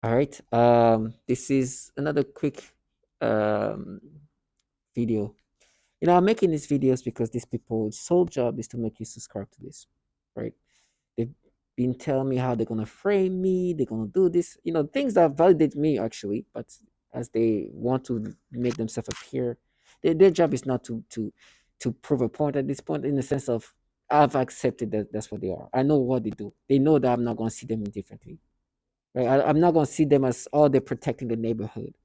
All right. This is another quick um video. I'm making these videos because these people's sole job is to make you subscribe to this, right? They've been telling me how they're gonna frame me, they're gonna do this, things that validate me actually, but as they want to make themselves appear, their job is not to prove a point at this point, in the sense of I've accepted that that's what they are. I know what they do. They know that I'm not gonna see them indifferently. Right? I'm not gonna see them as all they're protecting the neighborhood.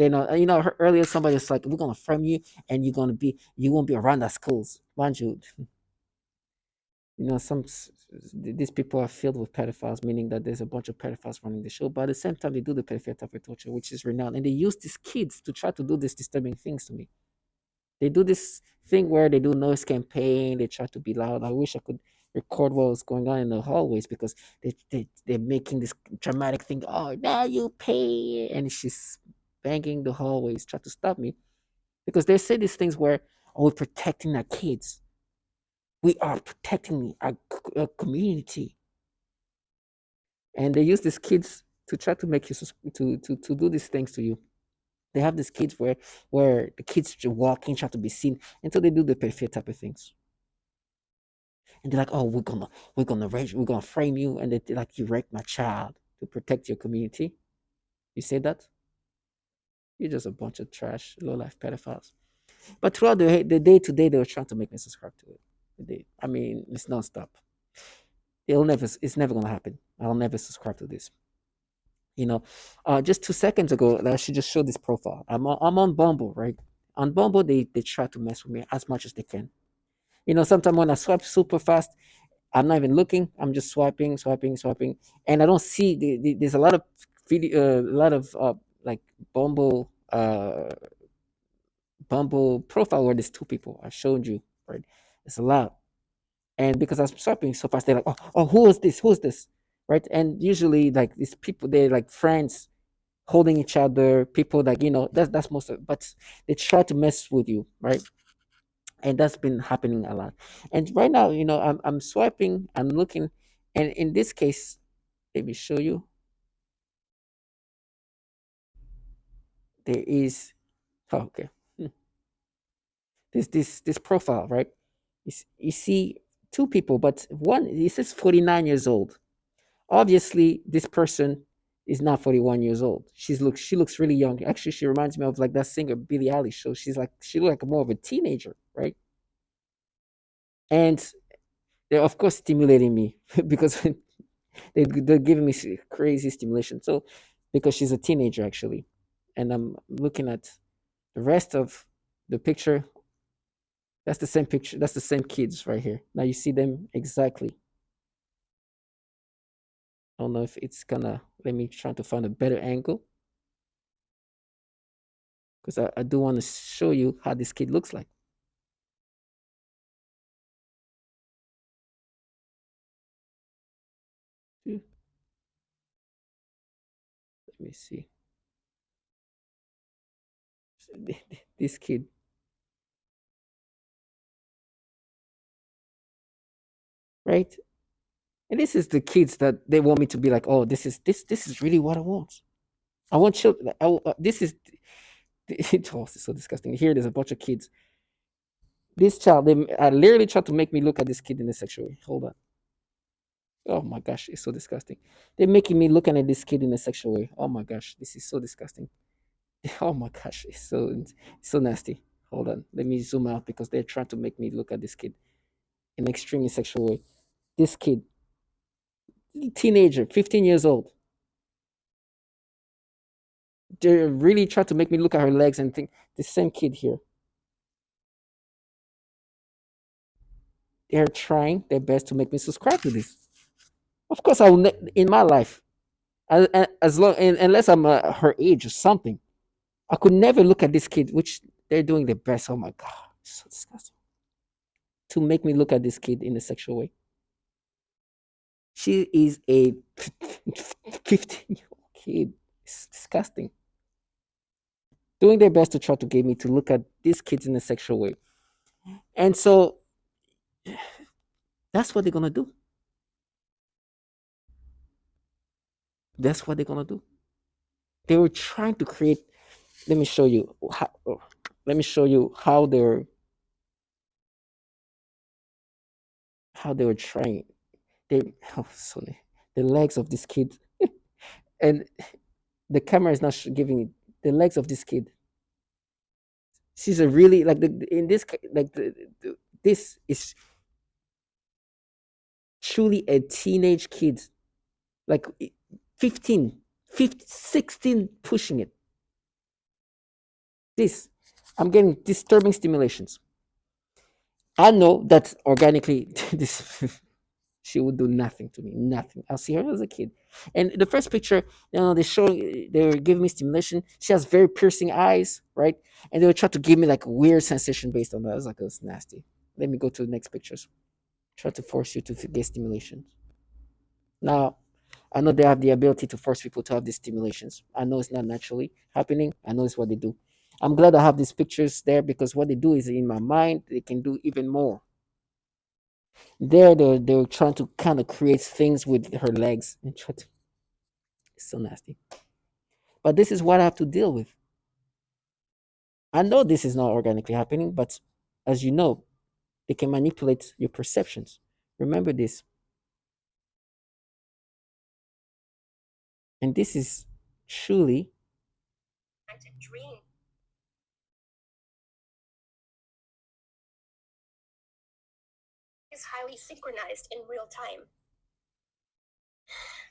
Earlier somebody was like, "We're gonna frame you, and you won't be around our schools." Mind you, these people are filled with pedophiles, meaning that there's a bunch of pedophiles running the show. But at the same time, they do the pedophile type of torture, which is renowned, and they use these kids to try to do these disturbing things to me. They do this thing where they do noise campaign. They try to be loud. I wish I could record what was going on in the hallways, because they're making this dramatic thing. Oh, now you pay, and she's banging the hallways, try to stop me, because they say these things where, oh, we're protecting our kids. We are protecting our community, and they use these kids to try to make you to do these things to you. They have these kids where the kids walking, try to be seen, until they do the perfect type of things. And they're like, "Oh, we're gonna frame you," and they're like, "You raped my child to protect your community." You say that? You're just a bunch of trash, low life pedophiles. But throughout the day to day, they were trying to make me subscribe to it. I mean, it's nonstop. It's never gonna happen. I'll never subscribe to this. You know, just 2 seconds ago, I should just show this profile. I'm on Bumble, right? On Bumble, they try to mess with me as much as they can. Sometimes when I swipe super fast, I'm not even looking. I'm just swiping, swiping, swiping, and I don't see. There's a lot of video, a lot of like Bumble, Bumble profile where there's two people. I showed you, right? It's a lot, and because I'm swiping so fast, they're like, oh, who is this? Who is this? Right? And usually, like these people, they're like friends holding each other. People like that's most of. But they try to mess with you, right? And that's been happening a lot. And right now, I'm swiping, I'm looking, and in this case, let me show you. There is okay. Hmm. This profile, right? You see two people, but one, this is 49 years old. Obviously, this person is not 41 years old. She looks really young. Actually, she reminds me of like that singer Billie Eilish. So she looks like more of a teenager, right? And they're of course stimulating me because they're giving me crazy stimulation. So because she's a teenager actually, and I'm looking at the rest of the picture. That's the same picture. That's the same kids right here. Now you see them exactly. I don't know if it's gonna let me try to find a better angle, because I do want to show you how this kid looks like. Hmm, let me see. This kid, right? And this is the kids that they want me to be like, oh, this is really what I want. I want children. This is oh, it's so disgusting. Here, there's a bunch of kids. This child, they literally tried to make me look at this kid in a sexual way. Hold on. Oh my gosh, it's so disgusting. They're making me looking at this kid in a sexual way. Oh my gosh, this is so disgusting. Oh my gosh, it's so nasty. Hold on, let me zoom out, because they're trying to make me look at this kid in an extremely sexual way. This kid, teenager, 15 years old. They're really trying to make me look at her legs and think the same kid here. They're trying their best to make me subscribe to this. Of course, in my life, as long unless I'm her age or something, I could never look at this kid, which they're doing their best. Oh my god, it's so disgusting, to make me look at this kid in a sexual way. She is a 15-year-old kid. It's disgusting. Doing their best to try to get me to look at these kids in a sexual way. And so that's what they're gonna do. That's what they're gonna do. They were trying to create. Let me show you how. Let me show you how they were trying. They oh, sorry, the legs of this kid, and the camera is not giving it. The legs of this kid. She's a really like the in this like this is truly a teenage kid, like 15, 15, 16 pushing it. This, I'm getting disturbing stimulations. I know that organically, this she would do nothing to me, nothing. I'll see her as a kid. And the first picture, they were giving me stimulation. She has very piercing eyes, right? And they would try to give me like weird sensation based on that. I was like, oh, it's nasty. Let me go to the next pictures. Try to force you to get stimulation. Now, I know they have the ability to force people to have these stimulations. I know it's not naturally happening. I know it's what they do. I'm glad I have these pictures there because what they do is in my mind, they can do even more. There, they're trying to kind of create things with her legs and try to. It's so nasty. But this is what I have to deal with. I know this is not organically happening, but as you know, they can manipulate your perceptions. Remember this. And this is truly is highly synchronized in real time.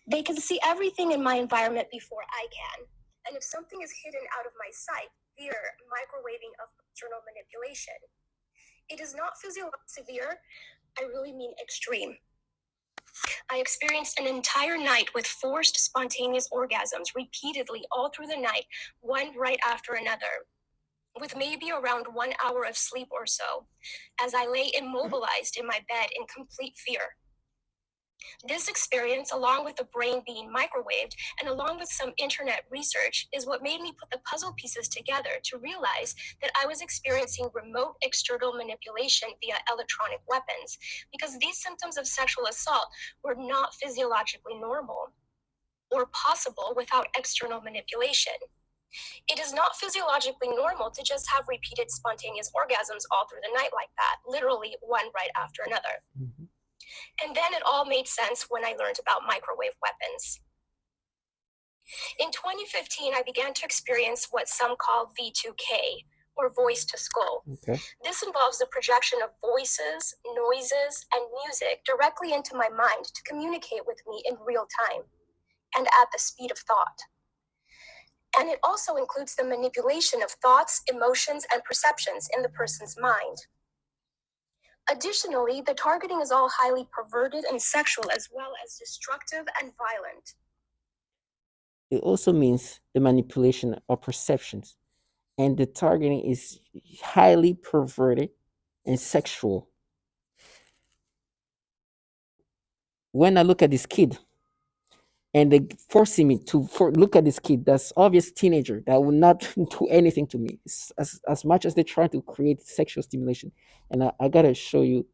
They can see everything in my environment before I can. And if something is hidden out of my sight, severe microwaving of external manipulation. It is not physiologically severe, I really mean extreme. I experienced an entire night with forced spontaneous orgasms repeatedly all through the night, one right after another, with maybe around 1 hour of sleep or so, as I lay immobilized in my bed in complete fear. This experience, along with the brain being microwaved and along with some internet research, is what made me put the puzzle pieces together to realize that I was experiencing remote external manipulation via electronic weapons, because these symptoms of sexual assault were not physiologically normal or possible without external manipulation. It is not physiologically normal to just have repeated spontaneous orgasms all through the night like that, literally one right after another. Mm-hmm. And then it all made sense when I learned about microwave weapons. In 2015, I began to experience what some call V2K, or voice to skull. Okay. This involves the projection of voices, noises, and music directly into my mind to communicate with me in real time and at the speed of thought. And it also includes the manipulation of thoughts, emotions, and perceptions in the person's mind. Additionally, the targeting is all highly perverted and sexual, as well as destructive and violent. It also means the manipulation of perceptions, and the targeting is highly perverted and sexual. When I look at this kid, and they forcing me to look at this kid, that's obvious teenager that will not do anything to me, as much as they try to create sexual stimulation. And I gotta show you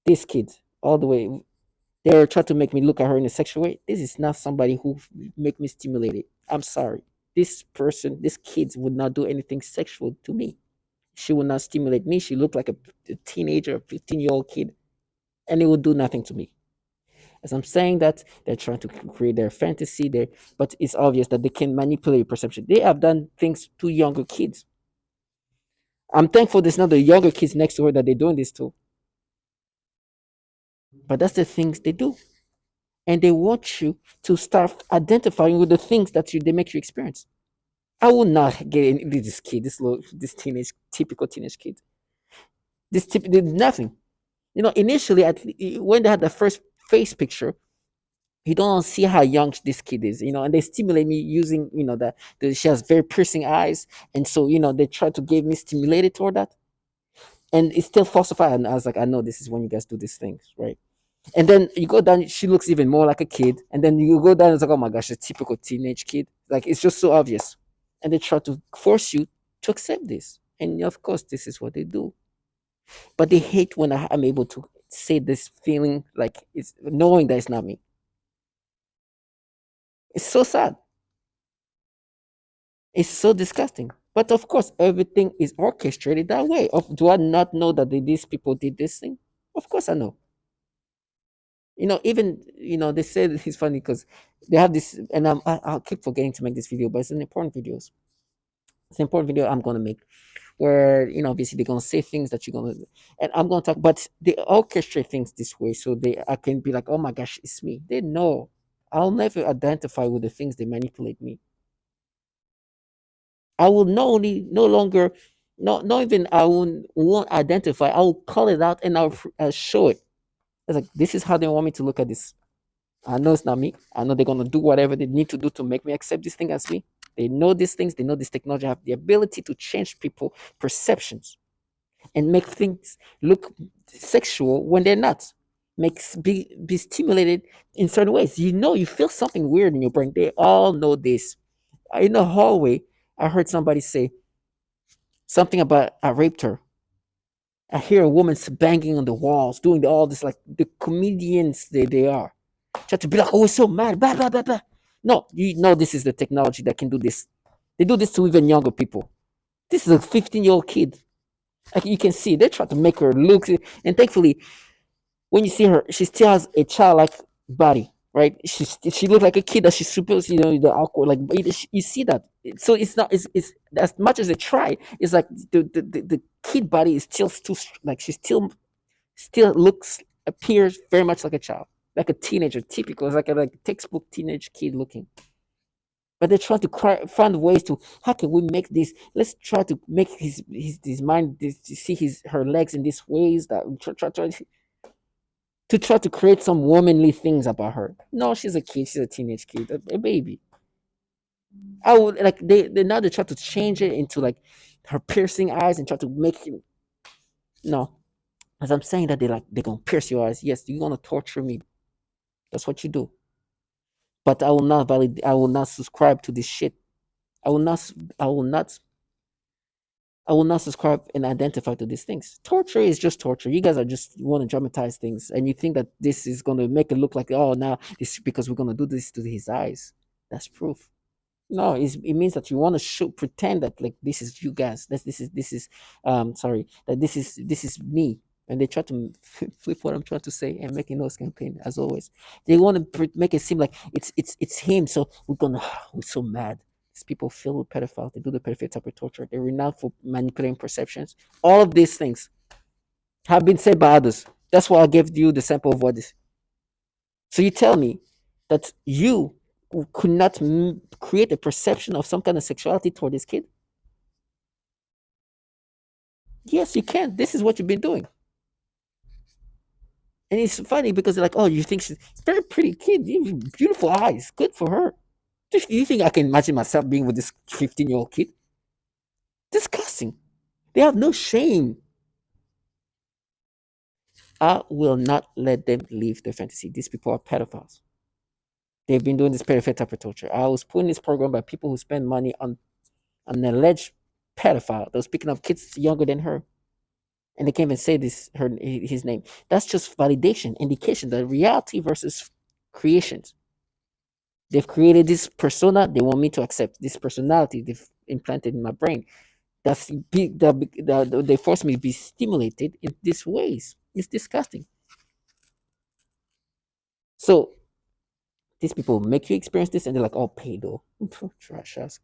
this kid all the way. They're trying to make me look at her in a sexual way. This is not somebody who make me stimulated. I'm sorry. This person, this kid would not do anything sexual to me. She would not stimulate me. She looked like a teenager, a 15-year-old kid, and it would do nothing to me. As I'm saying that, they're trying to create their fantasy there, but it's obvious that they can manipulate perception. They have done things to younger kids. I'm thankful there's not the younger kids next to her that they're doing this to. But that's the things they do. And they want you to start identifying with the things that they make you experience. I will not get into this kid, this teenage, typical teenage kid. This nothing. You know, initially, when they had the first face picture, you don't see how young this kid is, you know, and they stimulate me using, you know, that she has very piercing eyes, and so you know they try to get me stimulated toward that, and it's still falsified. And I was like, I know this is when you guys do these things, right? And then you go down, she looks even more like a kid, and then you go down, it's like, oh my gosh, a typical teenage kid. Like it's just so obvious, and they try to force you to accept this, and of course, this is what they do. But they hate when I'm able to say this feeling, like it's knowing that it's not me. It's so sad. It's so disgusting. But of course, everything is orchestrated that way. Do I not know that these people did this thing? Of course, I know. Even they said it's funny because they have this, and I'll keep forgetting to make this video, but it's an important video. It's an important video I'm gonna make where obviously they're gonna say things that you're gonna, and I'm gonna talk, but they orchestrate things this way so I can be like, oh my gosh, it's me. They know I'll never identify with the things they manipulate me. I will no longer, not even won't identify. I will call it out and I'll show it. It's like this is how they want me to look at this. I know it's not me. I know they're gonna do whatever they need to do to make me accept this thing as me. They know these things. They know this technology have the ability to change people perceptions and make things look sexual when they're not. Makes be stimulated in certain ways. You feel something weird in your brain. They all know this. In the hallway, I heard somebody say something about I raped her. I hear a woman banging on the walls, doing all this like the comedians they are. Try to be like, oh, it's so mad, blah blah blah blah. No, you know this is the technology that can do this. They do this to even younger people. This is a 15-year-old kid. Like you can see, they try to make her look, and thankfully, when you see her, she still has a childlike body, right? She looks like a kid that she's supposed, the awkward, like you see that. So it's not, it's as much as they try, it's like the kid body is still too, like she still looks, appears very much like a child, like a teenager, typical. It's like a textbook teenage kid looking. But they're trying to find ways to, how can we make this? Let's try to make his mind to see her legs in these ways that try to create some womanly things about her. No, she's a kid. She's a teenage kid, a baby. I would like they now they try to change it into like her piercing eyes and try to make it. No, as I'm saying that they're gonna pierce your eyes. Yes, you're gonna torture me. That's what you do. But I will not validate. I will not subscribe to this shit. I will not. I will not. I will not subscribe and identify to these things. Torture is just torture. You guys are just want to dramatize things, and you think that this is going to make it look like, oh, now this because we're going to do this to his eyes. That's proof. No, it means that you want to show, pretend that like this is you guys. This is sorry, that this is me. And they try to flip what I'm trying to say and make a nose campaign as always. They want to make it seem like it's him. So we're so mad. These people filled with pedophiles. They do the pedophile type of torture. They're renowned for manipulating perceptions. All of these things have been said by others. That's why I gave you the sample of what this. So you tell me that you could not create a perception of some kind of sexuality toward this kid? Yes, you can. This is what you've been doing. And it's funny because they're like, oh, you think she's a very pretty kid, beautiful eyes, good for her. Do you think I can imagine myself being with this 15-year-old kid? Disgusting. They have no shame. I will not let them live their fantasy. These people are pedophiles. They've been doing this pedophile type of torture. I was put in this program by people who spend money on an alleged pedophile that was picking up kids younger than her. And they can't even say his name. That's just validation, indication that reality versus creations. They've created this persona they want me to accept. This personality they've implanted in my brain. They force me to be stimulated in these ways. It's disgusting. So these people make you experience this, and they're like, "Oh, pedo, trash ass,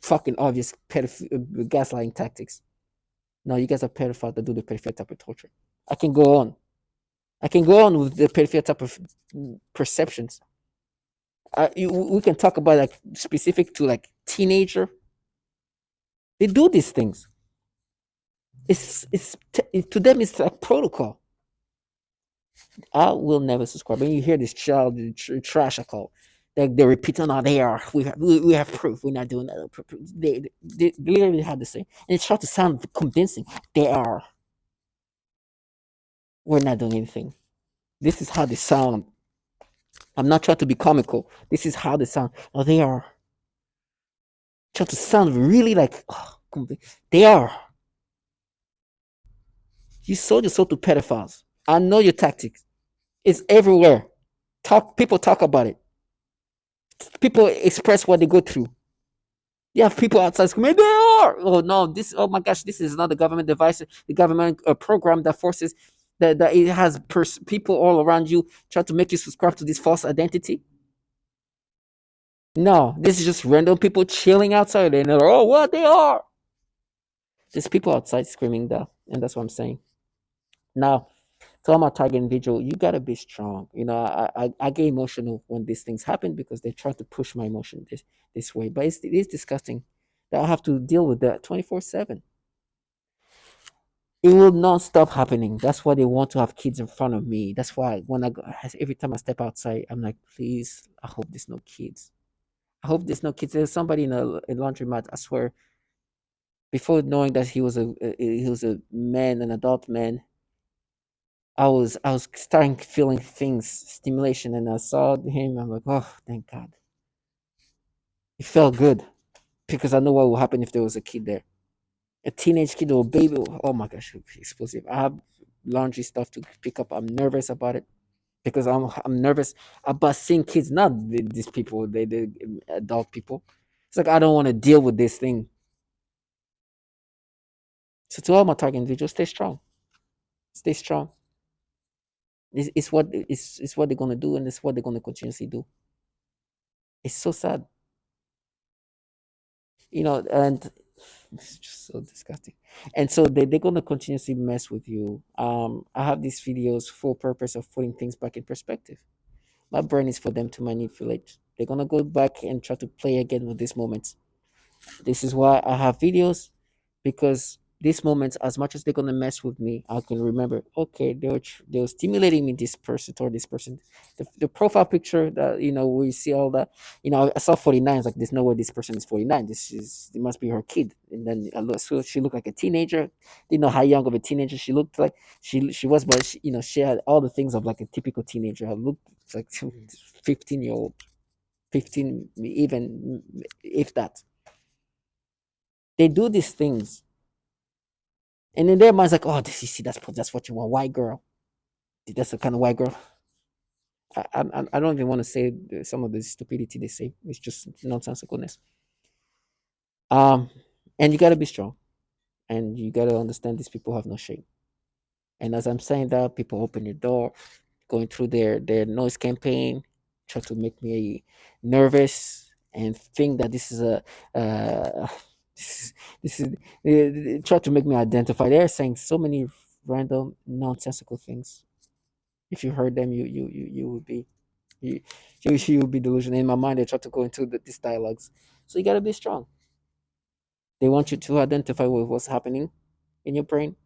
fucking obvious gaslighting tactics." No, you guys are pedophiles that do the pedophile type of torture. I can go on. I can go on with the pedophile type of perceptions. We can talk about like specific to like teenager. They do these things. To them it's like protocol. I will never subscribe. When you hear this child trash I call, they repeat, "Oh, no, they are. We have proof. We're not doing that." They literally had the same, and it's trying to sound convincing. They are. We're not doing anything. This is how they sound. I'm not trying to be comical. This is how they sound. Oh, they are. Trying to sound really like, oh, they are. You sold your soul to pedophiles. I know your tactics. It's everywhere. People talk about it. People express what they go through. You have people outside screaming, "They are!" Oh no, this. Oh my gosh, this is not the government device, the government program that forces that it has people all around you try to make you subscribe to this false identity. No, this is just random people chilling outside, and they're oh, what they are. There's people outside screaming that, and that's what I'm saying. Now, to all my target individual, you gotta be strong. You know, I get emotional when these things happen because they try to push my emotion this way. But it is disgusting that I have to deal with that 24/7. It will not stop happening. That's why they want to have kids in front of me. That's why when I go, every time I step outside, I'm like, please, I hope there's no kids. I hope there's no kids. There's somebody in a laundromat. I swear, before knowing that he was a man, an adult man, I was starting feeling things, stimulation, and I saw him. I'm like, oh, thank God. It felt good because I know what will happen if there was a kid there, a teenage kid or a baby. Oh my gosh, it would be explosive. I have laundry stuff to pick up. I'm nervous about it because I'm nervous about seeing kids, not these people, the adult people. It's like I don't want to deal with this thing. So to all my target individuals, stay strong. Stay strong. It's what they're gonna do, and it's what they're gonna continuously do. It's so sad, and it's just so disgusting. And so they're gonna continuously mess with you. I have these videos for purpose of putting things back in perspective. My brain is for them to manipulate. They're gonna go back and try to play again with these moments. This is why I have videos, because these moments, as much as they're gonna mess with me, I can remember. Okay, they were stimulating me this person toward this person. The profile picture that we see all that. I saw 49. It's like there's no way this person is 49. It must be her kid. And then I look, so she looked like a teenager. Didn't know how young of a teenager she looked like. She was, but she had all the things of like a typical teenager. I looked like 15-year old, 15 even if that. They do these things, and in their minds, like, oh, this, you see, that's what you want, white girl. That's the kind of white girl. I don't even want to say some of the stupidity they say. It's just nonsensicalness. Um, and you gotta be strong, and you gotta understand these people have no shame. And as I'm saying that, people open your door, going through their noise campaign, try to make me nervous and think that this is a this, this is try to make me identify. They're saying so many random nonsensical things. If you heard them, you would be you, you would be delusional. In my mind, they try to go into these dialogues. So you gotta be strong. They want you to identify with what's happening in your brain,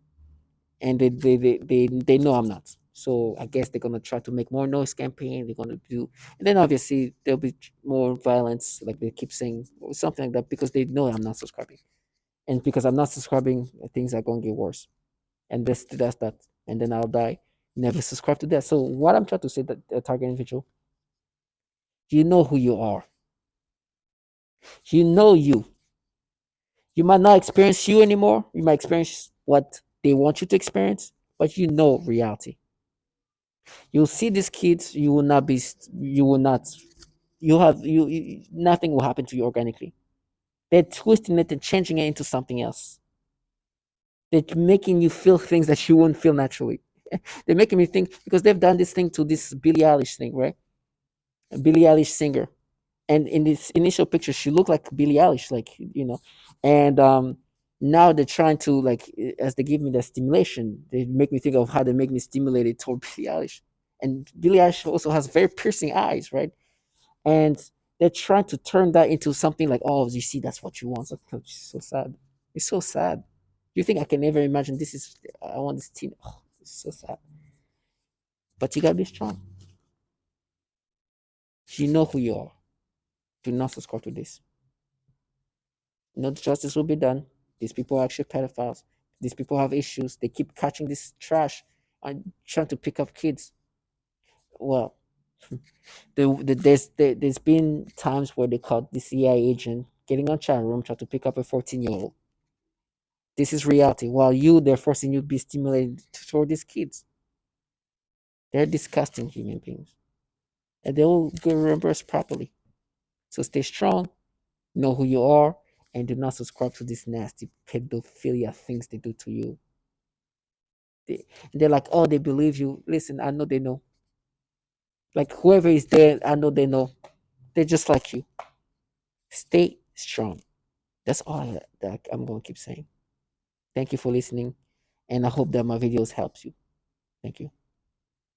and they know I'm not. So I guess they're gonna try to make more noise campaign. They're gonna do, and then obviously there'll be more violence, like they keep saying, or something like that, because they know I'm not subscribing, and because I'm not subscribing, things are gonna get worse, and that's that, and then I'll die. Never subscribe to that. So what I'm trying to say, that target individual, you know who you are. You know you. You might not experience you anymore. You might experience what they want you to experience, but you know reality. You'll see these kids. You will not be. You will not. You have nothing will happen to you organically. They're twisting it and changing it into something else. They're making you feel things that you wouldn't feel naturally. They're making me think, because they've done this thing to this Billie Eilish thing, right? A Billie Eilish singer, and in this initial picture, she looked like Billie Eilish, like and now they're trying to, like, as they give me the stimulation, they make me think of how they make me stimulated toward Billie Eilish, and Billie Eilish also has very piercing eyes, right? And they're trying to turn that into something like, oh, you see, that's what you want. So, it's so sad. It's so sad. You think I can ever imagine this is? I want this team. Oh, it's so sad. But you gotta be strong. You know who you are. Do not subscribe to this. No justice will be done. These people are actually pedophiles. These people have issues. They keep catching this trash and trying to pick up kids. Well, there's been times where they caught the CIA agent getting on chat room trying to pick up a 14-year-old. This is reality. While they're forcing you to be stimulated toward these kids. They're disgusting human beings, and they will get reimbursed properly. So stay strong. Know who you are, and do not subscribe to these nasty pedophilia things they do to you. They're like, oh, they believe you. Listen, I know they know. Like whoever is there, I know they know. They're just like you. Stay strong. That's all that I'm gonna keep saying. Thank you for listening, and I hope that my videos helps you. Thank you.